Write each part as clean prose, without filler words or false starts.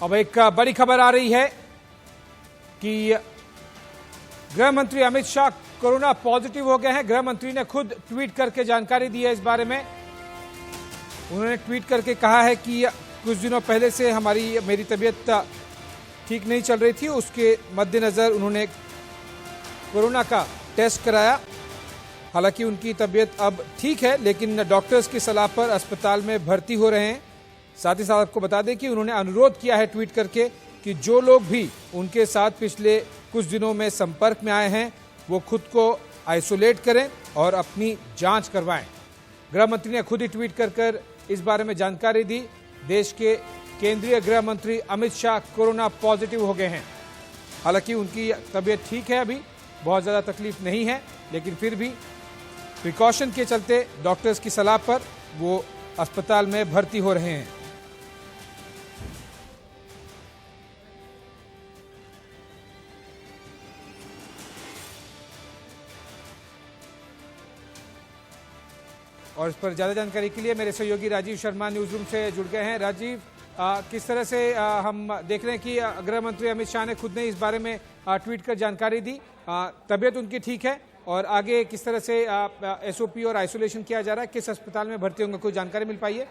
अब एक बड़ी खबर आ रही है कि गृह मंत्री अमित शाह कोरोना पॉजिटिव हो गए हैं। गृह मंत्री ने खुद ट्वीट करके जानकारी दी है इस बारे में। उन्होंने ट्वीट करके कहा है कि कुछ दिनों पहले से मेरी तबीयत ठीक नहीं चल रही थी, उसके मद्देनजर उन्होंने कोरोना का टेस्ट कराया। हालांकि उनकी तबीयत अब ठीक है, लेकिन डॉक्टर्स की सलाह पर अस्पताल में भर्ती हो रहे हैं। साथ ही साथ आपको बता दें कि उन्होंने अनुरोध किया है ट्वीट करके कि जो लोग भी उनके साथ पिछले कुछ दिनों में संपर्क में आए हैं वो खुद को आइसोलेट करें और अपनी जांच करवाएं। गृह मंत्री ने खुद ही ट्वीट कर इस बारे में जानकारी दी। देश के केंद्रीय गृह मंत्री अमित शाह कोरोना पॉजिटिव हो गए हैं। हालांकि उनकी तबीयत ठीक है, अभी बहुत ज़्यादा तकलीफ नहीं है, लेकिन फिर भी प्रिकॉशन के चलते डॉक्टर्स की सलाह पर वो अस्पताल में भर्ती हो रहे हैं। और इस पर ज्यादा जानकारी के लिए मेरे सहयोगी राजीव शर्मा न्यूज रूम से जुड़ गए हैं। राजीव, किस तरह से हम देख रहे हैं कि गृह मंत्री अमित शाह ने खुद ने इस बारे में ट्वीट कर जानकारी दी। तबीयत उनकी ठीक है और आगे किस तरह से एसओपी और आइसोलेशन किया जा रहा है, किस अस्पताल में भर्ती होंगे, कोई जानकारी मिल पाई है?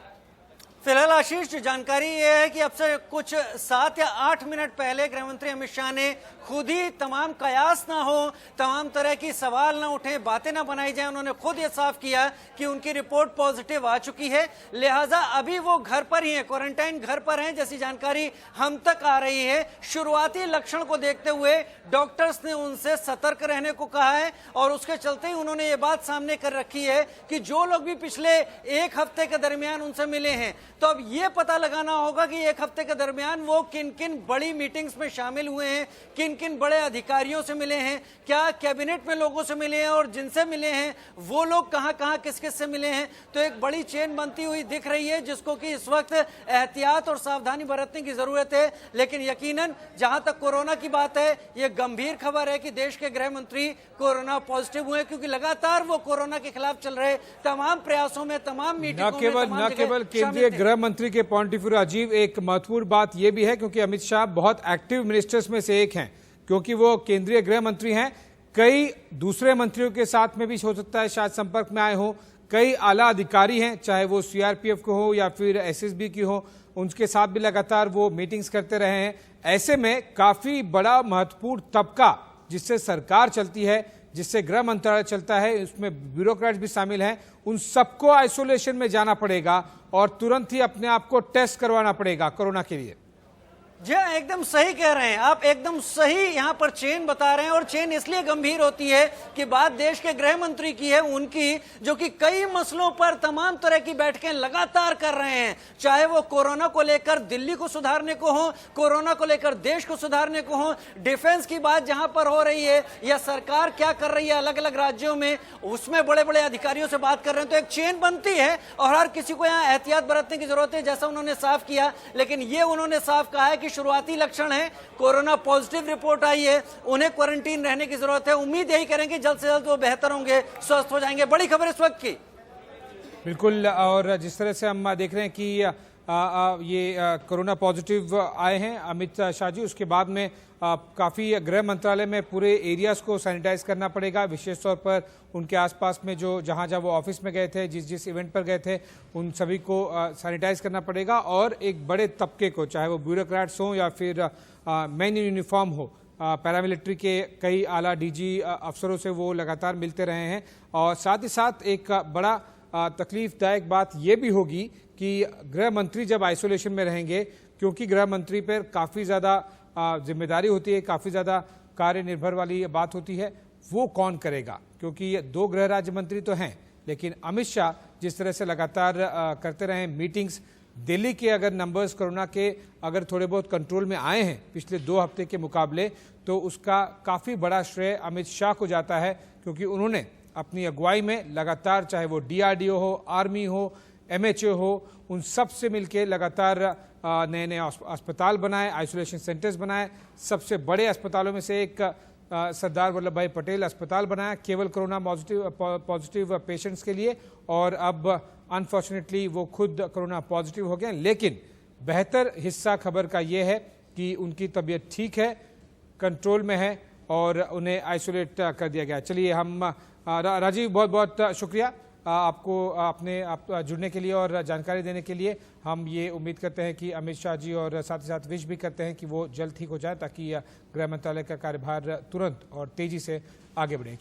फिलहाल आशीष, जानकारी यह है कि अब से कुछ 7 या 8 मिनट पहले गृह मंत्री अमित शाह ने खुद ही तमाम कयास ना हो, तमाम तरह की सवाल ना उठे, बातें ना बनाई जाए, उन्होंने खुद ये साफ किया कि उनकी रिपोर्ट पॉजिटिव आ चुकी है। लिहाजा अभी वो घर पर ही हैं, क्वारंटाइन घर पर हैं, जैसी जानकारी हम तक आ रही है। शुरुआती लक्षण को देखते हुए डॉक्टर्स ने उनसे सतर्क रहने को कहा है और उसके चलते ही उन्होंने ये बात सामने कर रखी है कि जो लोग भी पिछले एक हफ्ते के दरमियान उनसे मिले हैं, तो अब ये पता लगाना होगा कि एक हफ्ते के दरमियान वो किन किन बड़ी मीटिंग्स में शामिल हुए हैं, किन किन बड़े अधिकारियों से मिले हैं, क्या कैबिनेट में लोगों से मिले हैं और जिनसे मिले हैं वो लोग कहां कहां किस किस से मिले हैं। तो एक बड़ी चेन बनती हुई दिख रही है, जिसको कि इस वक्त एहतियात और सावधानी बरतने की जरूरत है। लेकिन यकीनन जहां तक कोरोना की बात है, यह गंभीर खबर है कि देश के गृह मंत्री कोरोना पॉजिटिव हुए, क्योंकि लगातार वो कोरोना के खिलाफ चल रहे तमाम प्रयासों में, तमाम मीटिंगों में, न केवल केंद्रीय गृह मंत्री के पॉइंट ऑफ व्यू राजीव, एक महत्वपूर्ण बात यह भी है क्योंकि अमित शाह बहुत एक्टिव मिनिस्टर्स में से एक हैं, क्योंकि वो केंद्रीय गृह मंत्री हैं। कई दूसरे मंत्रियों के साथ में भी हो सकता है शायद संपर्क में आए हो, कई आला अधिकारी हैं, चाहे वो सीआरपीएफ को हो या फिर एसएसबी की हो, उनके साथ भी लगातार वो मीटिंग्स करते रहे हैं। ऐसे में काफी बड़ा महत्वपूर्ण तबका जिससे सरकार चलती है, जिससे गृह मंत्रालय चलता है, उसमें ब्यूरोक्रेट्स भी शामिल हैं, उन सबको आइसोलेशन में जाना पड़ेगा और तुरंत ही अपने आप को टेस्ट करवाना पड़ेगा कोरोना के लिए। जी एकदम सही कह रहे हैं आप, एकदम सही यहाँ पर चेन बता रहे हैं। और चेन इसलिए गंभीर होती है कि बात देश के गृह मंत्री की है, उनकी, जो कि कई मसलों पर तमाम तरह की बैठकें लगातार कर रहे हैं, चाहे वो कोरोना को लेकर दिल्ली को सुधारने को हो, कोरोना को लेकर देश को सुधारने को हो, डिफेंस की बात जहां पर हो रही है या सरकार क्या कर रही है अलग अलग राज्यों में, उसमें बड़े बड़े अधिकारियों से बात कर रहे हैं। तो एक चेन बनती है और हर किसी को यहाँ एहतियात बरतने की जरूरत है, जैसा उन्होंने साफ किया। लेकिन ये उन्होंने साफ कहा है कि शुरुआती लक्षण है, कोरोना पॉजिटिव रिपोर्ट आई है, उन्हें क्वारंटीन रहने की जरूरत है। उम्मीद यही करेंगे जल्द से जल्द वो बेहतर होंगे, स्वस्थ हो जाएंगे। बड़ी खबर इस वक्त की। बिल्कुल, और जिस तरह से हम देख रहे हैं कि ये कोरोना पॉजिटिव आए हैं अमित शाह जी, उसके बाद में काफ़ी गृह मंत्रालय में पूरे एरियाज को सैनिटाइज करना पड़ेगा, विशेष तौर पर उनके आसपास में जो जहां वो ऑफिस में गए थे, जिस इवेंट पर गए थे, उन सभी को सैनिटाइज करना पड़ेगा। और एक बड़े तबके को, चाहे वो ब्यूरोक्रेट्स हों या फिर मैन इन यूनिफॉर्म हो, पैरामिलिट्री के कई आला डीजी अफसरों से वो लगातार मिलते रहे हैं। और साथ ही साथ एक बड़ा तकलीफदायक बात यह भी होगी कि गृह मंत्री जब आइसोलेशन में रहेंगे, क्योंकि गृह मंत्री पर काफ़ी ज़्यादा जिम्मेदारी होती है, काफ़ी ज़्यादा कार्य निर्भर वाली बात होती है, वो कौन करेगा? क्योंकि ये 2 गृह राज्य मंत्री तो हैं, लेकिन अमित शाह जिस तरह से लगातार करते रहे मीटिंग्स, दिल्ली के अगर नंबर्स कोरोना के अगर थोड़े बहुत कंट्रोल में आए हैं पिछले 2 हफ्ते के मुकाबले, तो उसका काफ़ी बड़ा श्रेय अमित शाह को जाता है, क्योंकि उन्होंने अपनी अगुवाई में लगातार, चाहे वो डीआरडीओ हो, आर्मी हो, एमएचओ हो, उन सब से मिलकर लगातार नए नए अस्पताल बनाए, आइसोलेशन सेंटर्स बनाए। सबसे बड़े अस्पतालों में से एक सरदार वल्लभ भाई पटेल अस्पताल बनाया केवल कोरोना पॉजिटिव पेशेंट्स के लिए, और अब अनफॉर्चुनेटली वो खुद कोरोना पॉजिटिव हो गए। लेकिन बेहतर हिस्सा खबर का ये है कि उनकी तबीयत ठीक है, कंट्रोल में है और उन्हें आइसोलेट कर दिया गया। चलिए हम राजीव, बहुत बहुत शुक्रिया आपको आप जुड़ने के लिए और जानकारी देने के लिए। हम ये उम्मीद करते हैं कि अमित शाह जी और साथ ही साथ विश भी करते हैं कि वो जल्द ठीक हो जाए ताकि गृह मंत्रालय का कार्यभार तुरंत और तेजी से आगे बढ़े।